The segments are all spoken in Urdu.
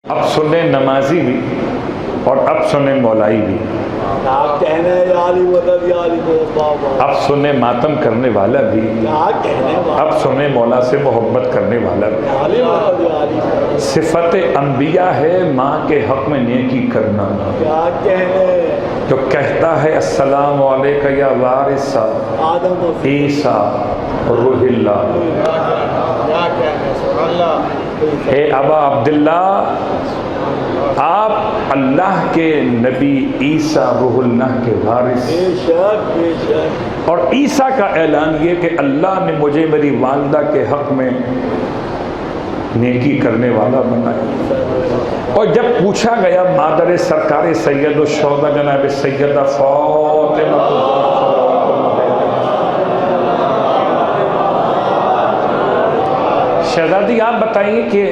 اب سنیں نمازی بھی اور اب سنیں مولائی بھی، اب سنیں ماتم کرنے والا بھی، اب سنیں مولا سے محبت کرنے والا بھی۔ صفت انبیاء ہے ماں کے حق میں نیکی کرنا، جو کہتا ہے السلام علیکہ یا وارث عیسیٰ روح اللہ، اے ابا عبداللہ آپ اللہ کے نبی عیسیٰ روح اللہ کے وارث، اور عیسیٰ کا اعلان یہ کہ اللہ نے مجھے میری والدہ کے حق میں نیکی کرنے والا بنایا۔ اور جب پوچھا گیا مادر سرکار سید الشہداء جناب سیدہ فاطمہ، شہزادی آپ بتائیے کہ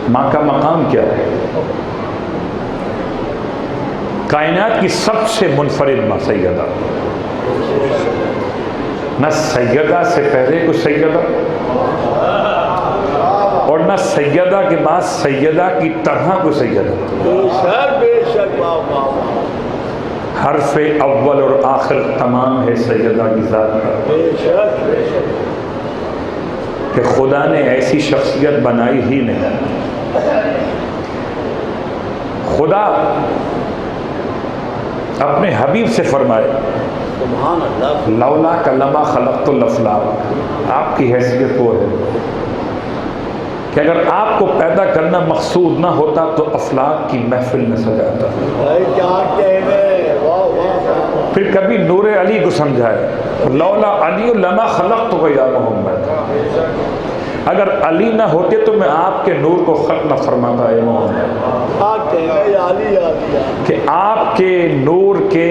ماں کا مقام کیا ہے؟ کائنات کی سب سے منفرد ماں سیدہ، نہ سیدہ سے پہلے کوئی سیدہ اور نہ سیدہ کے بعد سیدہ کی طرح کوئی سیدہ، حرف اول اور آخر تمام ہے سیدہ کی ذات کا، کہ خدا نے ایسی شخصیت بنائی ہی نہیں۔ خدا اپنے حبیب سے فرمائے لولا کلمہ خلقت الافلاک، آپ کی حیثیت وہ ہے کہ اگر آپ کو پیدا کرنا مقصود نہ ہوتا تو افلاک کی محفل نہ سجاتا۔ پھر کبھی نور علی کو سمجھائے لولا علی لما خلقت یا محمد، اگر علی نہ ہوتے تو میں آپ کے نور کو خلق نہ فرماتا ہے محمد، کہ آپ کے نور کے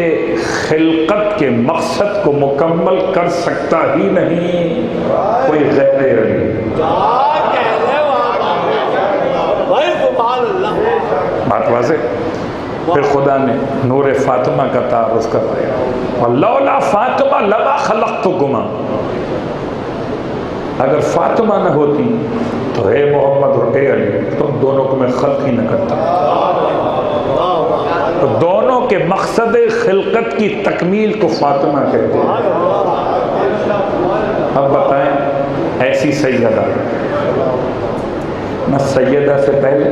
خلقت کے مقصد کو مکمل کر سکتا ہی نہیں کوئی غیر علی۔ بات واضح؟ پھر خدا نے نور فاطمہ کا تعارف کروایا، لولا فاطمہ لما خلقتکما، اگر فاطمہ نہ ہوتی تو اے محمد اور اے علی تم دونوں کو میں خلق ہی نہ کرتا۔ تو دونوں کے مقصد خلقت کی تکمیل کو فاطمہ کہتے ہیں۔ اب بتائیں ایسی سیدہ، نہ سیدہ سے پہلے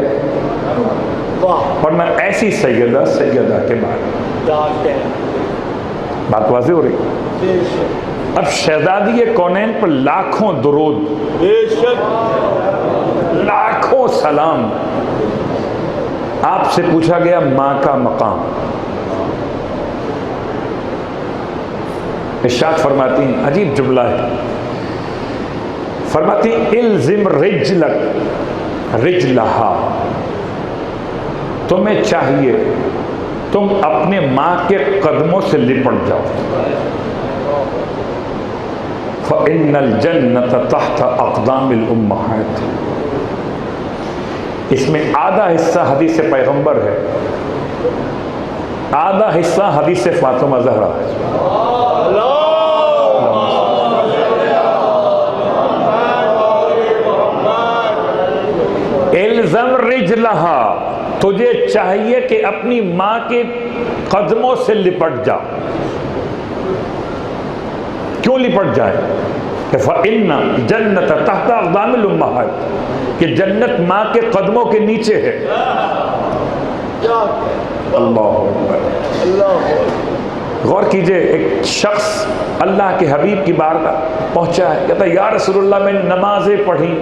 اور نہ ایسی سیدہ سیدہ کے بعد، بات واضح ہو رہی؟ اب شہزادی کونین پر لاکھوں درود، لاکھوں سلام۔ آپ سے پوچھا گیا ماں کا مقام، ارشاد فرماتی ہیں، عجیب جملہ ہے، فرماتی الزم رجلک رجلہا، تمہیں چاہیے تم اپنے ماں کے قدموں سے لپٹ جاؤ، فَإِنَّ الْجَنَّةَ تَحْتَ أَقْدَامِ الْأُمَّهَاتِ۔ اس میں آدھا حصہ حدیث پیغمبر ہے، آدھا حصہ حدیث فاطمہ زہرا ہے۔ الزم رجلہا، تجھے چاہیے کہ اپنی ماں کے قدموں سے لپٹ جا۔ کیوں لپٹ جائے؟ کہ فَإِنَّ الْجَنَّةَ تَحْتَ أَقْدَامِ الْأُمَّهَاتِ، کہ جنت ماں کے قدموں کے نیچے ہے۔ اللہ اکبر۔ غور کیجئے، ایک شخص اللہ کے حبیب کی بارگاہ پہنچا ہے، کہتا ہے یا رسول اللہ میں نے نمازیں پڑھی،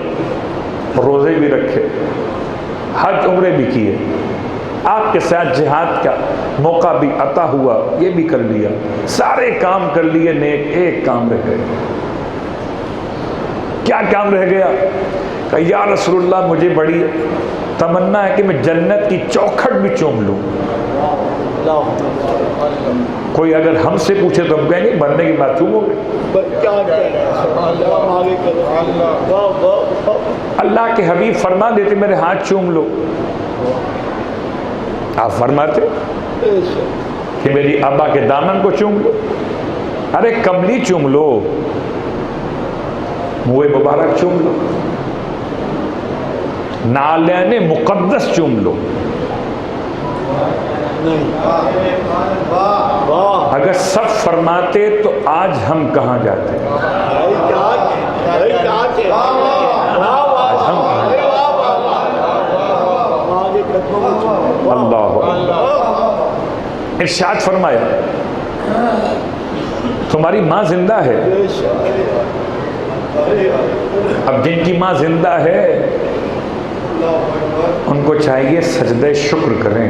روزے بھی رکھے، حج عمرے بھی کیے، آپ کے ساتھ جہاد کا موقع بھی عطا ہوا، یہ بھی کر لیا، سارے کام کر لیے نیک، ایک کام رہ گیا۔ کیا کام رہ گیا؟ کہ یا رسول اللہ مجھے بڑی تمنا ہے کہ میں جنت کی چوکھٹ بھی چوم لوں۔ کوئی اگر ہم سے پوچھے تو ہم کہیں گے مرنے کی بات چومو گے؟ اللہ کے حبیب فرما دیتے میرے ہاتھ چوم لو، آپ فرماتے کہ میری ابا کے دامن کو چوم لو، ارے کملی چوم لو، منہ مبارک چوم لو۔ نالین مقدس چوم لو. اگر سب فرماتے تو آج ہم کہاں جاتے؟ اللہ ارشاد فرمایا تمہاری ماں زندہ ہے. اب جن کی ماں زندہ ہے ان کو چاہیے سجدہ شکر کریں.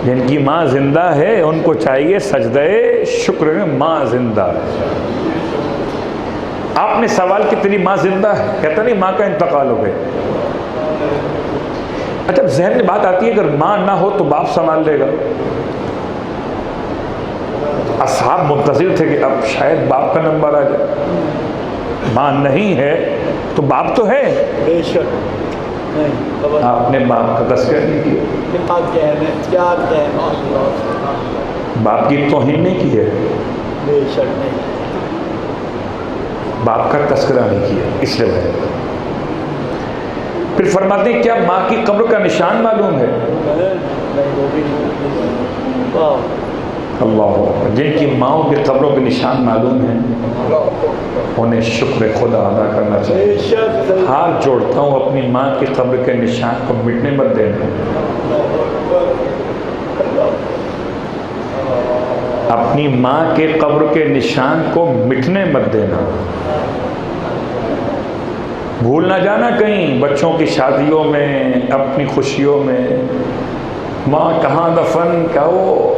جن کی ماں زندہ ہے ان کو چاہیے سجدہ شکر کریں. ماں زندہ ہے. آپ نے سوال کہ تیری ماں زندہ ہے، کہتا نہیں ماں کا انتقال ہو گیا. اچھا ذہن میں بات آتی ہے اگر ماں نہ ہو تو باپ سنبھال لے گا. اصحاب منتظر تھے کہ اب شاید باپ کا نمبر آ جائے. ماں نہیں ہے تو باپ تو ہے. بے شک آپ نے باپ کا تذکرہ نہیں کیا، باپ کی توہین نہیں کی ہے، بے شک نہیں، باپ کا تذکرہ نہیں کیا اس لیے. پھر فرماتے ہیں کیا ماں کی قبر کا نشان معلوم ہے؟ اللہ، جن کی ماؤں کی قبروں کے نشان معلوم ہیں انہیں شکر خدا ادا کرنا چاہیے. ہاتھ جوڑتا ہوں اپنی ماں کی قبر کے نشان کو مٹنے مت دینا. اپنی ماں کے قبر کے نشان کو مٹنے مت دینا. بھول نہ جانا کہیں بچوں کی شادیوں میں، اپنی خوشیوں میں ماں کہاں دفن، کیا وہ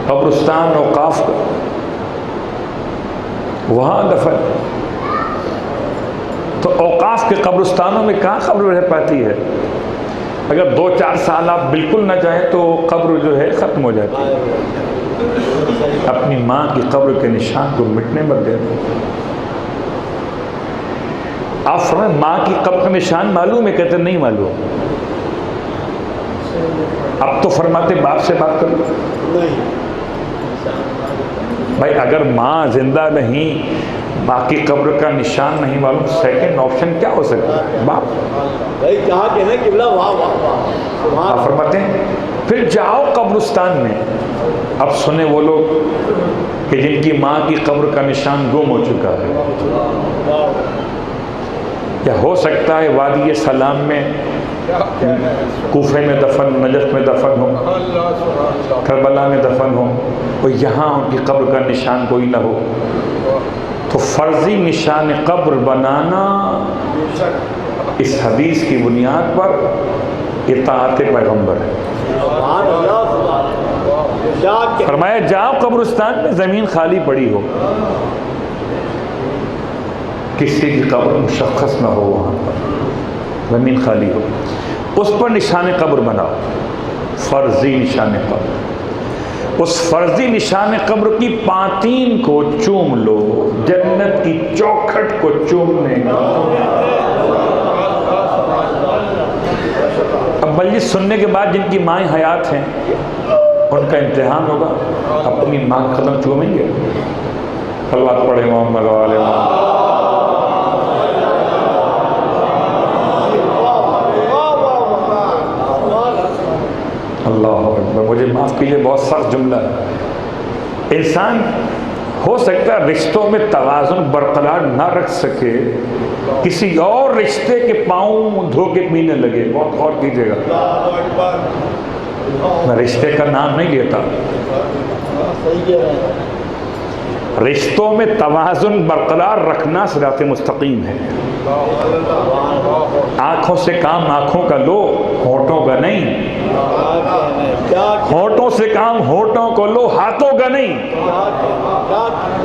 قبرستان اوقاف کا وہاں دفن. تو اوقاف کے قبرستانوں میں کہاں قبر رہ پاتی ہے؟ اگر 2-4 سال آپ بالکل نہ جائیں تو قبر جو ہے ختم ہو جاتی ہے. اپنی ماں کی قبر کے نشان کو مٹنے مت دینا. آپ فرمائیں ماں کی قبر کا نشان معلوم ہے؟ کہتے نہیں معلوم. اب تو فرماتے باپ سے بات کرو. بھائی اگر ماں زندہ نہیں، ماں کی قبر کا نشان نہیں معلوم، سیکنڈ آپشن کیا ہو سکتا ہے؟ باپ. بھائی کہاں کہ ہے قبلہ واہ واہ. آپ فرماتے ہیں پھر جاؤ قبرستان میں. اب سنیں وہ لوگ کہ جن کی ماں کی قبر کا نشان گم ہو چکا ہے. یا ہو سکتا ہے وادی سلام میں، کوفے میں دفن، نجف میں دفن ہو، کربلا میں دفن ہو، اور یہاں ان کی قبر کا نشان کوئی نہ ہو. تو فرضی نشان قبر بنانا اس حدیث کی بنیاد پر اطاعت پیغمبر ہے. فرمایا جاؤ قبرستان میں، زمین خالی پڑی ہو، کسی کی قبر مشخص نہ ہو، وہاں پر زمین خالی ہو، اس پر نشان قبر بناؤ. فرضی نشان قبر، اس فرضی نشان قبر کی پاتین کو چوم لو، جنت کی چوکھٹ کو چومنے کا. اب مجلس سننے کے بعد جن کی مائیں حیات ہیں ان کا امتحان ہوگا، اپنی ماں کا قدم چومیں گے. صلوات پڑھے محمد و آل محمد. اللہ اکبر، مجھے معاف کیجیے بہت سخت جملہ ہے. انسان ہو سکتا ہے رشتوں میں توازن برقرار نہ رکھ سکے، کسی اور رشتے کے پاؤں دھو کے پینے لگے. بہت غور کیجیے گا، میں رشتے کا نام نہیں لیتا. رشتوں میں توازن برقرار رکھنا صراط مستقیم ہے. آنکھوں سے کام آنکھوں کا لو، ہونٹوں کا نہیں. ہونٹوں سے کام ہونٹوں کو لو، ہاتھوں کا نہیں.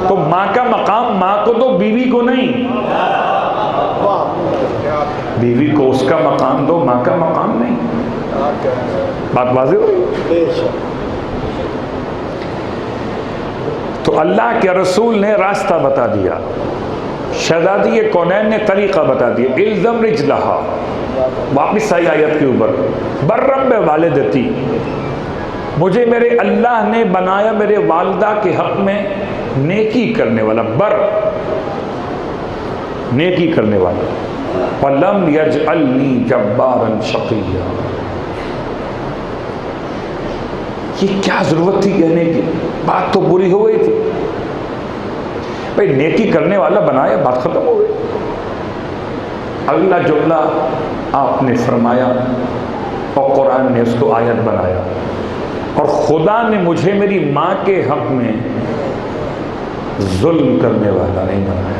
تو ماں کا مقام ماں کو دو، بیوی کو نہیں. بیوی کو اس کا مقام دو، ماں کا مقام نہیں. بات واضح ہوئی؟ تو اللہ کے رسول نے راستہ بتا دیا، شہزادی کونین نے طریقہ بتا دیا. الزم رجلہا، واپس آئی آیت کے اوپر. برم بوالدتی، مجھے میرے اللہ نے بنایا میرے والدہ کے حق میں نیکی کرنے والا. بر نیکی کرنے والا. وَلَمْ يَجْعَلْنِي جَبَّارًا شَقِيًّا. یہ کیا ضرورت تھی کہنے کی؟ بات تو بری ہو گئی تھی. بھائی نیکی کرنے والا بنایا، بات ختم ہو گئی. اگلا جملہ آپ نے فرمایا اور قرآن نے اس کو آیت بنایا، اور خدا نے مجھے میری ماں کے حق میں ظلم کرنے والا نہیں بنایا.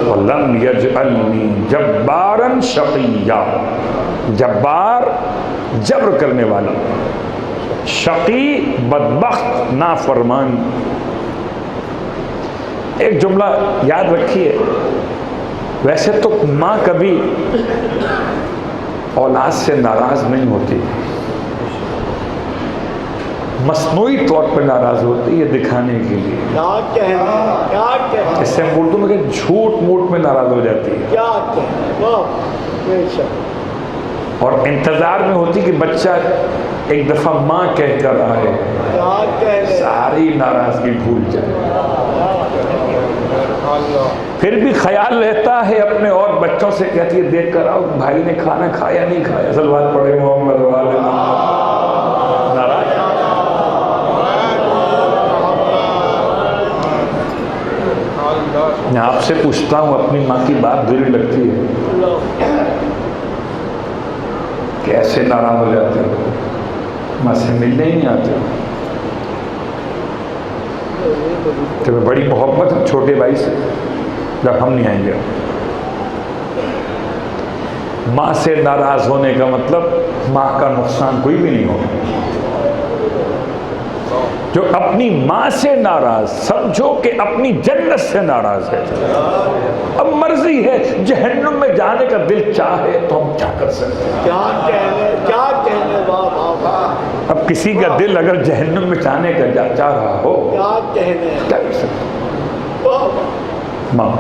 وَلَمْ يَجْعَلْنِي جَبَّارًا شَقِيًّا. جبار جبر کرنے والا، شقی بدبخت نافرمان. ایک جملہ یاد رکھیے، ویسے تو ماں کبھی اولاد سے ناراض نہیں ہوتی، مصنوعی طور پر ناراض ہوتی ہے دکھانے کے لیے. اس سے اردو میں کہ جھوٹ موٹ میں ناراض ہو جاتی ہے، اور انتظار میں ہوتی کہ بچہ ایک دفعہ ماں کہہ کر آئے، ساری ناراضگی بھول جائے. پھر بھی خیال رہتا ہے اپنے اور بچوں سے، کہتی ہے دیکھ کر آؤ بھائی نے کھانا کھایا نہیں کھایا. اصل بات پڑے محمد والے ناراض. میں آپ سے پوچھتا ہوں، اپنی ماں کی بات بری لگتی ہے کیسے ناراض ہو جاتے ہو؟ ماں سے ملنے ہی نہیں آتے. تمہیں بڑی محبت ہے چھوٹے بھائی سے، جب ہم نہیں آئیں گے. ماں سے ناراض ہونے کا مطلب ماں کا نقصان کوئی بھی نہیں ہوگا. جو اپنی ماں سے ناراض، سمجھو کہ اپنی جنت سے ناراض ہے. اب مرضی ہے، جہنم میں جانے کا دل چاہے تو ہم کیا کر سکتے ہیں؟ کیا کہنے اب کسی کا دل اگر جہنم میں جانے کا چاہ رہا ہو، کیا کر سکتے ہیں؟ ماں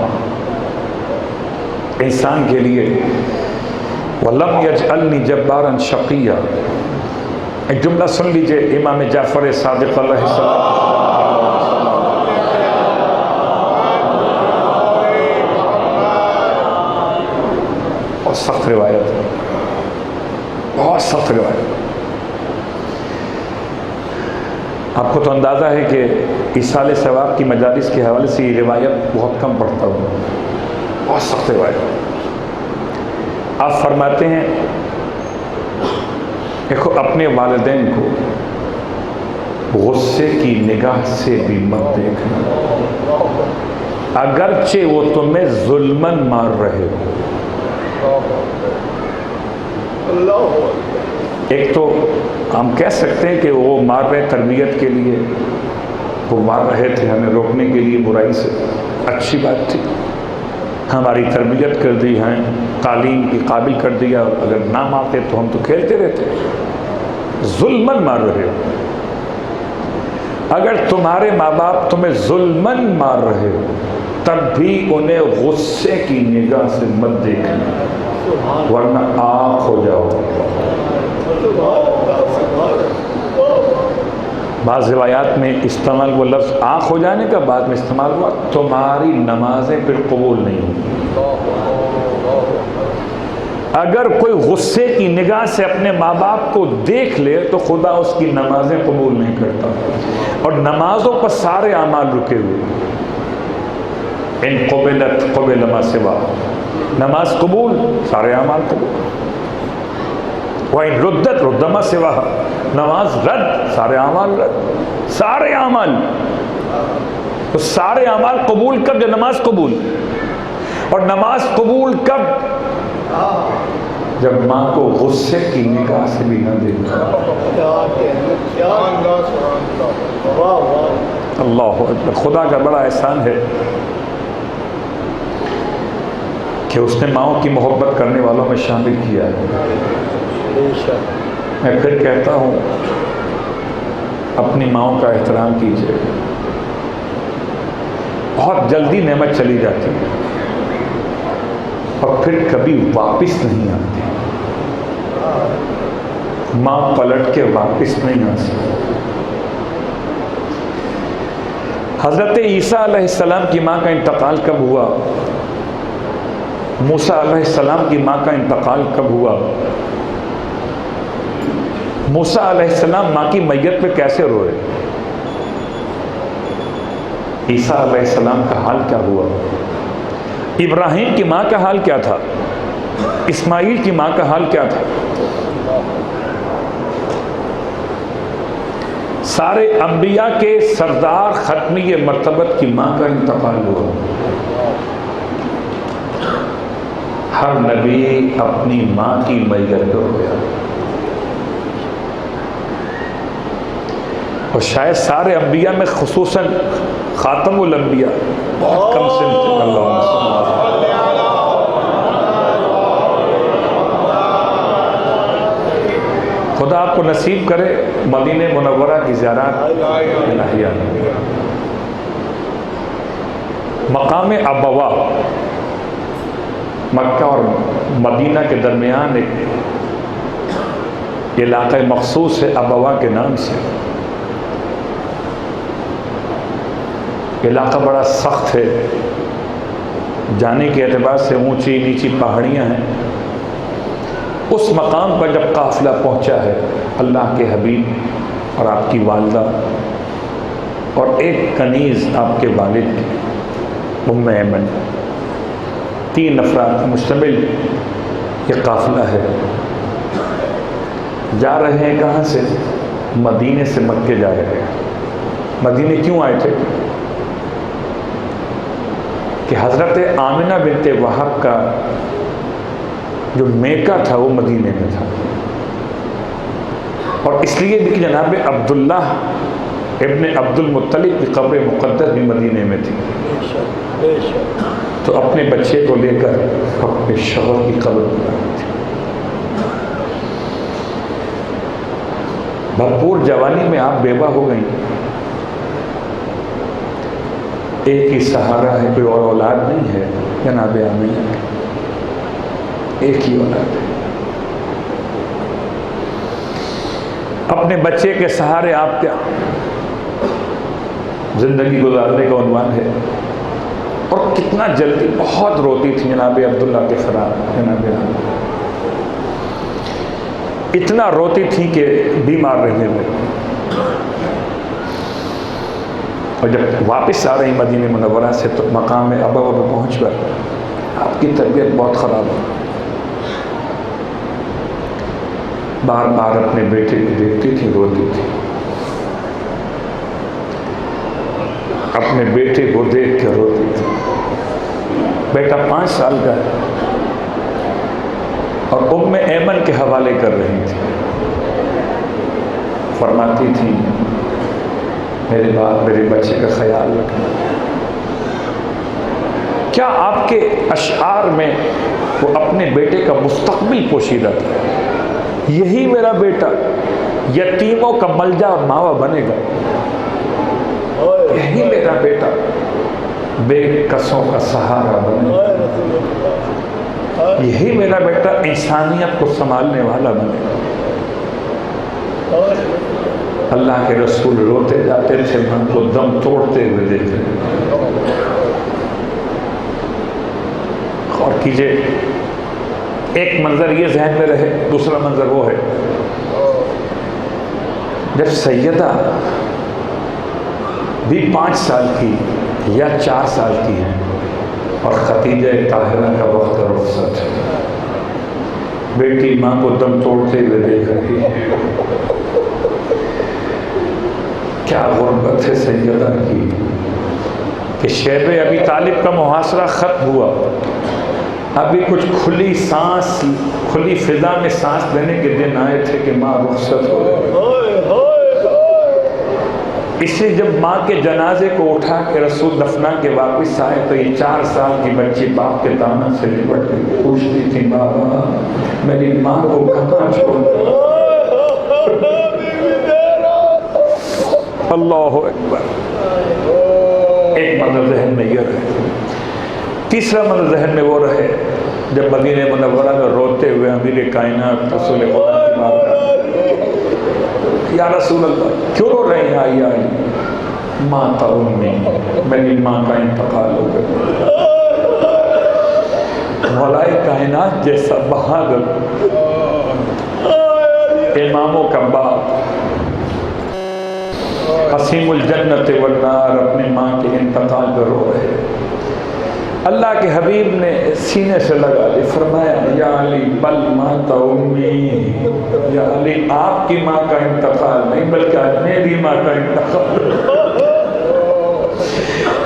انسان کے لیے وَلَمْ يَجْعَلْنِي جَبَّارًا شَقِيًّا. ایک جملہ سن لیجئے امام جعفر صادق علیہ السلام، بہت سخت روایت ہے، بہت سخت روایت. آپ کو تو اندازہ ہے کہ ایصال ثواب کی مجالس کے حوالے سے یہ روایت بہت کم پڑھتا ہوں، بہت سخت روایت. آپ فرماتے ہیں دیکھو اپنے والدین کو غصے کی نگاہ سے بھی مت دیکھنا، اگرچہ وہ تمہیں ظلماً مار رہے ہو. ایک تو ہم کہہ سکتے ہیں کہ وہ مار رہے تربیت کے لیے، وہ مار رہے تھے ہمیں روکنے کے لیے برائی سے، اچھی بات تھی، ہماری تربیت کر دی ہے، تعلیم کی قابل کر دیا. اگر نہ مارتے تو ہم تو کھیلتے رہتے. ظلماً مار رہے ہو. اگر تمہارے ماں باپ تمہیں ظلماً مار رہے ہو تب بھی انہیں غصے کی نگاہ سے مت دیکھنا، ورنہ آنکھ ہو جاؤ. بعض روایات میں استعمال وہ لفظ آنکھ ہو جانے کا بعد میں استعمال ہوا، تمہاری نمازیں پھر قبول نہیں ہوں. اگر کوئی غصے کی نگاہ سے اپنے ماں باپ کو دیکھ لے تو خدا اس کی نمازیں قبول نہیں کرتا. اور نمازوں پر سارے اعمال رکے ہوئے، ان قبلت قبل ما سوا، نماز قبول سارے اعمال قبول. وَإِن رُدَّتْ رُدَّ مَا سِوَاهَا، نماز رد سارے اعمال رد، سارے اعمال. تو سارے اعمال قبول کب؟ جو نماز قبول. اور نماز قبول کب؟ جب ماں کو غصے کی نگاہ سے بھی نہ دیکھا. اللہ اکبر. خدا کا بڑا احسان ہے کہ اس نے ماؤں کی محبت کرنے والوں میں شامل کیا ہے. میں پھر کہتا ہوں اپنی ماؤں کا احترام کیجیے. بہت جلدی نعمت چلی جاتی ہے اور پھر کبھی واپس نہیں آتی. ماں پلٹ کے واپس نہیں آ سکتی. حضرت عیسیٰ علیہ السلام کی ماں کا انتقال کب ہوا؟ موسیٰ علیہ السلام کی ماں کا انتقال کب ہوا؟ موسیٰ علیہ السلام ماں کی میت پہ کیسے روئے؟ عیسیٰ علیہ السلام کا حال کیا ہوا؟ ابراہیم کی ماں کا حال کیا تھا؟ اسماعیل کی ماں کا حال کیا تھا؟ سارے انبیاء کے سردار ختمی مرتبت کی ماں کا انتقال ہوا۔ ہر نبی اپنی ماں کی میت پر رویا، اور شاید سارے انبیاء میں خصوصاً خاتم الانبیاء بہت کم سن تھے۔ اللہم صلی اللہ خدا آپ کو نصیب کرے مدینہ منورہ کی زیارات الہیہ۔ مقام ابوا، مکہ اور مدینہ کے درمیان ایک علاقہ مخصوص ہے ابوا کے نام سے۔ علاقہ بڑا سخت ہے، جانے کے اعتبار سے اونچی نیچی پہاڑیاں ہیں۔ اس مقام پر جب قافلہ پہنچا ہے اللہ کے حبیب اور آپ کی والدہ اور ایک کنیز آپ کے والد ام ایمن، 3 افراد مشتمل یہ قافلہ ہے، جا رہے ہیں کہاں سے؟ مدینے سے مکے جا رہے ہیں۔ مدینے کیوں آئے تھے؟ کہ حضرت آمنہ بنت وہب کا جو میکہ تھا وہ مدینے میں تھا، اور اس لیے بھی کہ جناب عبداللہ ابن عبد المطلب کی قبر مقدس بھی مدینے میں تھی، تو اپنے بچے کو لے کر اپنے شوہر کی قبر پر آئی تھی۔ بھرپور جوانی میں آپ بیوہ ہو گئیں، ایک ہی سہارا ہے، کوئی اور اولاد نہیں ہے جناب آمنہ، ایک ہی اولاد ہے۔ اپنے بچے کے سہارے آپ کیا زندگی گزارنے کا عنوان ہے، اور کتنا جلدی بہت روتی تھی جناب عبداللہ کے فراق۔ جناب اتنا روتی تھی کہ بیمار رہنے لگی، اور جب واپس آ رہی مدینہ منورہ سے تو مقام ابوا پہ پہنچ کر آپ کی طبیعت بہت خراب ہوئی، بار بار اپنے بیٹے کو دیکھتی تھی، روتی تھی، اپنے بیٹے کو دیکھ کے روتی تھی۔ بیٹا 5 سال کا ہے، اور ام ایمن کے حوالے کر رہی تھی، فرماتی تھی میرے باپ میرے بچے کا خیال رکھنا۔ کیا آپ کے اشعار میں وہ اپنے بیٹے کا مستقبل پوشیدہ تھا؟ یہی میرا بیٹا یتیموں کا ملجا اور ماوا بنے گا، یہی میرا بیٹا بے کسوں کا سہارا بنے گا، یہی میرا بیٹا انسانیت کو سنبھالنے والا بنے گا۔ اللہ کے رسول روتے جاتے تھے، من کو دم توڑتے ہوئے دیکھتے۔ غور کیجئے، ایک منظر یہ ذہن میں رہے، دوسرا منظر وہ ہے جب سیدہ بھی 5 سال کی یا 4 سال کی ہیں اور ختیجہ طاہرہ کا وقت رخصت ہے، بیٹی ماں کو دم توڑتے ہوئے دیکھ رہی ہے۔ کیا غربت ہے سیدہ کی کہ شیب ابی طالب کا محاصرہ ختم ہوا، ابھی کچھ کھلی سانس، کھلی فضا میں سانس لینے کے دن آئے تھے کہ ماں رخصت ہو گئی۔ اس لیے جب ماں کے جنازے کو اٹھا کے رسول دفنا کے واپس آئے تو یہ 4 سال کی بچی باپ کے دامن سے لپٹ گئی، پوچھتی تھی بابا میری ماں کو کہاں چھوڑ دیا؟ اللہ اکبر۔ ایک منظر ذہن میں یہ رہے۔ تیسرا منظر ذہن میں وہ رہے جب مدینہ منورہ میں روتے ہوئے امیر کائنات رسول خدا کی بارگاہ یا رسول اللہ کیوں رو رہے ہیں؟ آئی ماں امی، میری ماں کا انتقال ہو گیا، مولائے کائنات جیسا بہادر اماموں کا باپ قسیم الجنت والنار اپنی ماں کے انتقال پر رو رہے. اللہ کے حبیب نے سینے سے لگا لی, فرمایا یا علی بل مات امی, یا علی آپ کی ماں کا انتقال نہیں بلکہ میری ماں کا انتقال.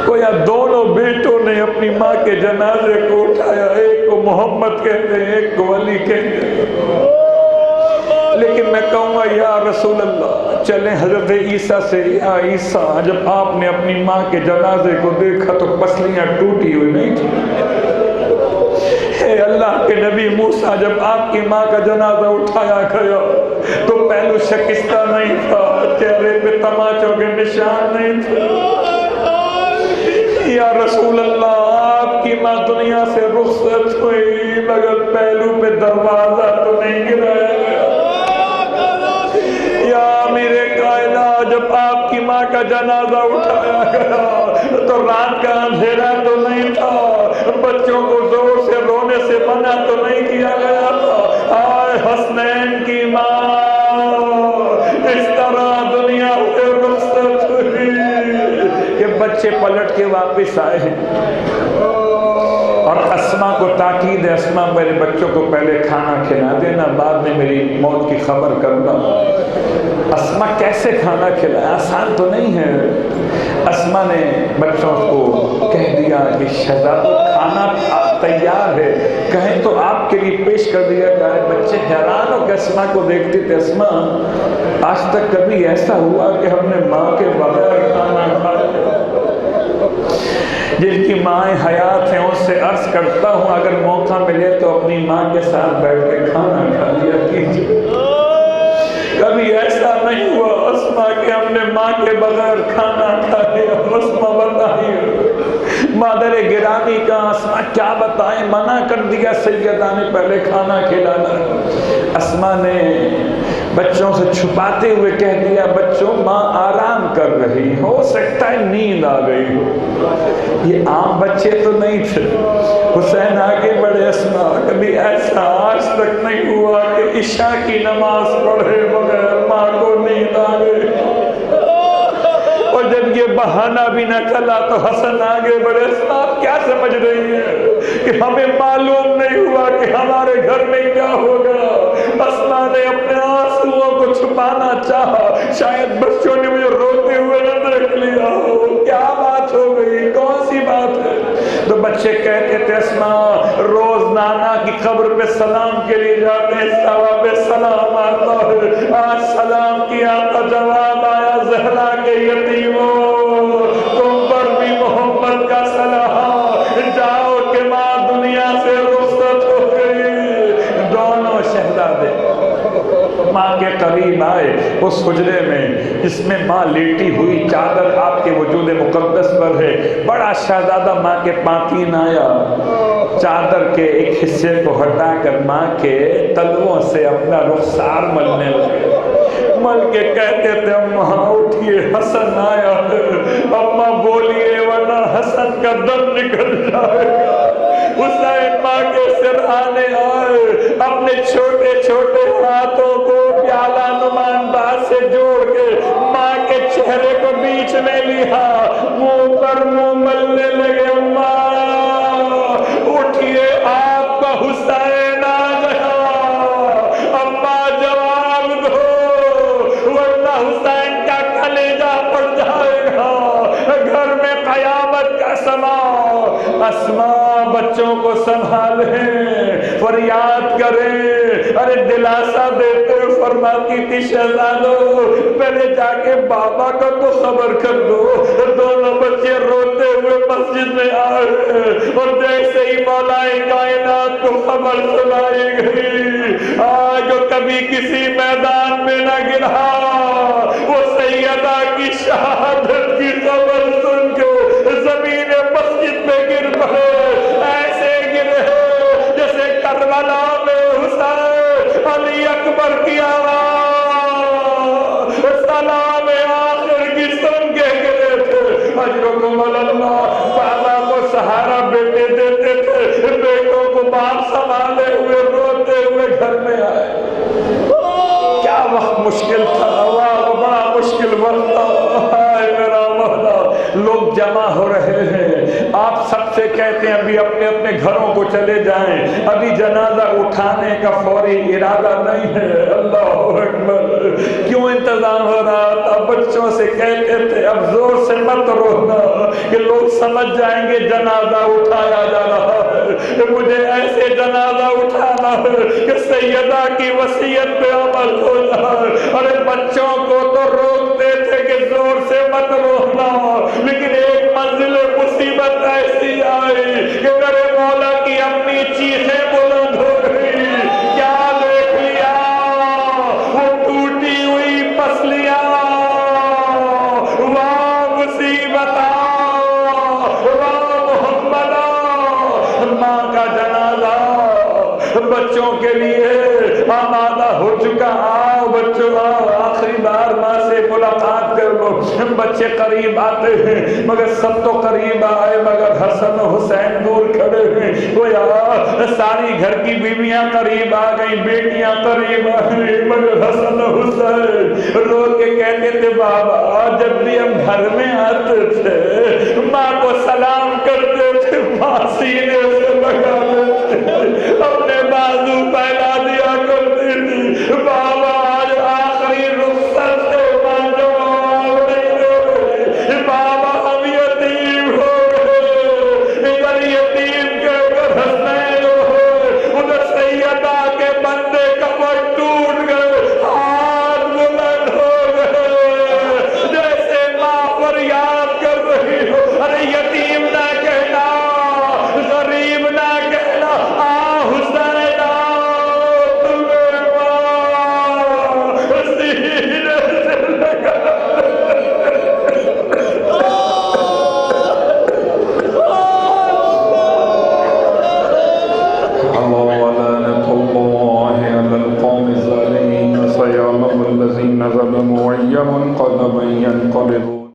گویا دونوں بیٹوں نے اپنی ماں کے جنازے کو اٹھایا, ایک کو محمد کہتے ہیں ایک کو علی کہتے ہیں. لیکن میں کہوں گا یا رسول اللہ چلیں حضرت عیسیٰ سے, یا عیسیٰ جب آپ نے اپنی ماں کے جنازے کو دیکھا تو پسلیاں ٹوٹی ہوئی نہیں تھی. اے اللہ کے نبی موسیٰ جب آپ کی ماں کا جنازہ اٹھایا گیا تو پہلو شکستہ نہیں تھا, چہرے پہ تماچوں کے نشان نہیں تھے. یا رسول اللہ آپ کی ماں دنیا سے رخصت ہوئی مگر پہلو پہ دروازہ تو نہیں گرایا گیا. یا میرے کائنات جب آپ کی ماں کا جنازہ اٹھایا گیا تو رات کا اندھیرا تو نہیں تھا, بچوں کو زور سے رونے سے منع تو نہیں کیا گیا تھا. آئے حسنین کی ماں اس طرح دنیا سے رخصت ہوئی کہ بچے پلٹ کے واپس آئے ہیں. اور اسما کو تاکید ہے, اسما میرے بچوں کو پہلے کھانا کھلا دینا, بعد میں میری موت کی خبر کرنا. اسما کیسے کھانا کھلایا, آسان تو نہیں ہے. اسما نے بچوں کو کہہ دیا کہ شہزادو کھانا تیار ہے, کہیں تو آپ کے لیے پیش کر دیا جائے. بچے حیران ہو کہ اسما کو دیکھتے تھے. اسما آج تک کبھی ایسا ہوا کہ ہم نے ماں کے بغیر کھانا کھایا؟ جن کی مائیں حیات ہیں ان سے عرض کرتا ہوں اگر موقع ملے تو اپنی ماں کے ساتھ بیٹھ کے کھانا کھا لیا کیجیے. کبھی ایسا نہیں ہوا اسما کہ ہم نے ماں کے بغیر کھانا کھا لیا. اسما بتائیے مادر گرامی کا, اسما کیا بتائیں, منع کر دیا سیدہ نے پہلے کھانا کھلانا. اسما نے بچوں سے چھپاتے ہوئے کہہ دیا بچوں ماں آرام کر رہی, ہو سکتا ہے نیند آ گئی ہو. یہ عام بچے تو نہیں تھے. حسین آگے بڑھے, اسما کبھی ایسا آج تک نہیں ہوا کہ عشاء کی نماز پڑھے بغیر ماں کو نیند آ گئی. اور جب یہ بہانہ بھی نہ چلا تو حسن آگے بڑھے, اسما کیا سمجھ رہی ہے کہ ہمیں معلوم نہیں ہوا کہ ہمارے گھر میں کیا ہوگا. اسما نے اپنے آنسوؤں کو چھپانا چاہا, شاید بچوں نے مجھے روتے ہوئے نہ دیکھ لیا ہو. کیا بات ہو گئی, کون سی بات ہے؟ تو بچے کہتے تھے اسما روز نانا کی قبر پہ سلام کے لیے جاتے ہیں, ثواب سلام آتا ہے. آج سلام کیا تو جواب آیا زہرا کے یتیموں تم پر بھی محمد کا سلام, جاؤ کہ ماں دنیا سے رخصت ہو گئی. دونوں شہزادے ماں کے قریب آئے اس حجرے میں جس میں ماں لیٹی ہوئی, چادر آپ کے وجود مقدس پر ہے. بڑا شہزادہ ماں کے پاتین آیا, چادر کے ایک حصے کو ہٹا کر ماں کے تلووں سے اپنا رخسار ملنے لگے. مل کے کہتے تھے اماں اٹھیے حسن آیا ہے, اماں بولیے ورنہ حسن کا دم نکل جائے گا. حسین ماں کے سرہانے آئے, اپنے چھوٹے چھوٹے ہاتھوں کو پیالہ نما انداز سے جوڑ کے ماں کے چہرے کو بیچ میں لیا, منہ پر منہ ملنے لگے. اماں اٹھیے آپ کا حسین آ گیا, اماں جواب دو ورنہ حسین کا کلیجہ پڑ جائے گا, گھر میں قیامت کا سما. اسما بچوں کو سنبھالیں, فریاد کریں, ارے دلاسا دیتے فرماتی تھی شہزادو پہلے جا کے بابا کا تو خبر کر دو. دونوں بچے روتے ہوئے مسجد میں آئے اور جیسے ہی مولا کائنات کو خبر سنائی گئی, آج کبھی کسی میدان میں نہ گرا, وہ سیدہ کی شہادت کی خبر سن کے زمین مسجد میں گر پڑے. ایسے گرے جیسے کربلا میں حسین علی اکبر کی آواز سلام آخر کی سن کے گرے تھے. اجرکم اللہ, بابا کو سہارا بیٹے دیتے تھے, بیٹوں کو باپ سنبھالے ہوئے روتے ہوئے گھر میں آئے. کیا وقت مشکل تھا, واہ بڑا مشکل وقت تھا. ہائے میرا مولا, لوگ جمع ہو رہے ہیں, آپ سب سے کہتے ہیں ابھی اپنے اپنے گھروں کو چلے جائیں, ابھی جنازہ اٹھانے کا فوری ارادہ نہیں ہے. اللہ اکبر, کیوں انتظام ہو رہا تھا؟ بچوں سے کہتے تھے اب زور سے مت رونا کہ لوگ سمجھ جائیں گے جنازہ اٹھایا جا رہا ہے. مجھے ایسے جنازہ اٹھانا ہے کہ سیدہ کی وصیت پہ عمل ہو جائے. ارے بچوں کو تو روکتے تھے کہ زور سے مت رونا, لیکن ایک منزل مصیبت ایسی آئی کہ میرے مولا کی اپنی چیخیں بلند ہو گئی. کیا دیکھ لیا؟ وہ ٹوٹی ہوئی پسلیاں. واہ مصیبت, واہ محمد. ماں کا جنازہ بچوں کے لیے آمادہ ہو چکا. آؤ بچوں آؤ, آخری بار ماں سے ملاقات کر لو. بچے قریب آتے ہیں مگر سب تو قریب آئے مگر حسن و حسین دور کھڑے ہیں. وہ یار ساری گھر کی بیویاں قریب آ گئی, بیٹیاں قریب آ گئی, مگر حسن و حسین رو کے کہتے تھے بابا جب بھی ہم گھر میں آتے تھے ماں کو سلام کرتے تھے, ماں سینے سے لگا لیتے, اپنے بازو پھیلا دیا کرتی تھی. بابا آج آخری رخصت سے مانو بابا ہم یتیم ہو گئے. ادھر یتیم کے گھر حسین ہو, ادھر سیدہ کے بندے کمر ٹوٹ گئے, ہاتھ بلند ہو گئے جیسے ماں پر یاد کر رہی ہو. ارے یتیم نہ کہنا, غریب نہ کہنا, آ حسین آؤ تمہیں ماں سینے سے لگا. ولعنة الله على القوم الظالمين. سيعلم الذين ظلموا أي منقلب ينقلبون.